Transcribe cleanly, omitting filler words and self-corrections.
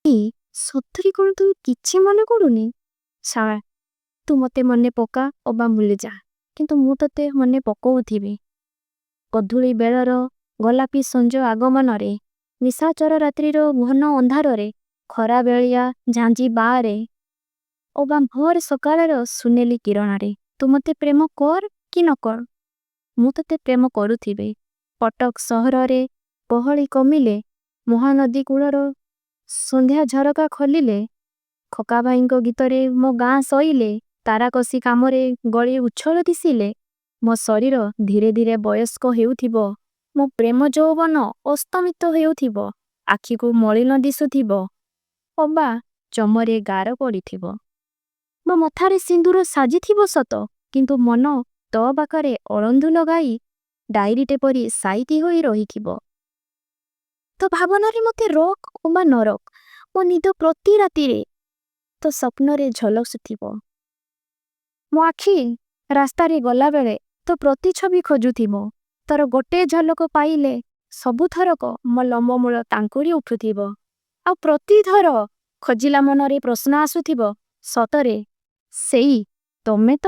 ସତରେ କଣ ତୁ କିଛି ମନେ କରୁନି? ଶାଳା, ତୁ ମତେ ମନେ ପକା ଅବା ଭୁଲିଯା, କିନ୍ତୁ ମୁଁ ତତେ ମନେ ପକଉଥିବି। ଗଧୂଳି ବେଳର ଗୋଲାପୀ ସଞ୍ଜ ଆଗମନରେ, ନିଶାଚର ରାତ୍ରିର ଘନ ଅନ୍ଧାରରେ, ଖରା ବେଳିଆ ଝାଞ୍ଜି ବାଆରେ ଅବା ଭୋର ସକାଳର ସୁନେଲି କିରଣରେ ତୁ ମତେ ପ୍ରେମ କର କି ନ କର, ମୁଁ ତତେ ପ୍ରେମ କରୁଥିବି। କଟକ ସହରରେ ଗହଳି କମିଲେ, ମହାନଦୀ କୂଳର ସନ୍ଧ୍ୟା ଝରକା ଖୋଲିଲେ, ଖକା ଭାଇଙ୍କ ଗୀତରେ ମୋ ଗାଁ ଶୋଇଲେ, ତାରାକସି କାମରେ ଗଳି ଉଚ୍ଛଳ ଦିଶିଲେ, ମୋ ଶରୀର ଧୀରେ ଧୀରେ ବୟସ୍କ ହେଉଥିବ, ମୋ ପ୍ରେମ ଯୌବନ ଅସ୍ତମିତ ହେଉଥିବ, ଆଖିକୁ ମଳିନ ଦିଶୁଥିବ ଅବା ଚମରେ ଗାର ପଡ଼ିଥିବ। ମୋ ମଥାରେ ସିନ୍ଦୁର ସାଜିଥିବ ସତ, କିନ୍ତୁ ମନ ତୋ ପାଖରେ ଅଳନ୍ଧୁ ଲଗାଇ ଡାଇରିଟେ ପରି ସାଇତି ହୋଇ ରହିଥିବ। ତୋ ଭାବନାରେ ମତେ ରକ୍ ଅବା ନରକ, ମୋ ନିଦ ପ୍ରତି ରାତିରେ ତୋ ସ୍ୱପ୍ନରେ ଝଲସୁଥିବ। ମୋ ଆଖି ରାସ୍ତାରେ ଗଲାବେଳେ ତୋ ପ୍ରତିଛବି ଖୋଜୁଥିବ, ତୋର ଗୋଟେ ଝଲକ ପାଇଲେ ସବୁଥରକ ମୋ ଲମ୍ବମୂଳ ତାଙ୍କୁରି ଉଠୁଥିବ। ଆଉ ପ୍ରତିଥର ଖୋଜିଲା ମନରେ ପ୍ରଶ୍ନ ଆସୁଥିବ, ସତରେ ସେଇ ତମେ ତ?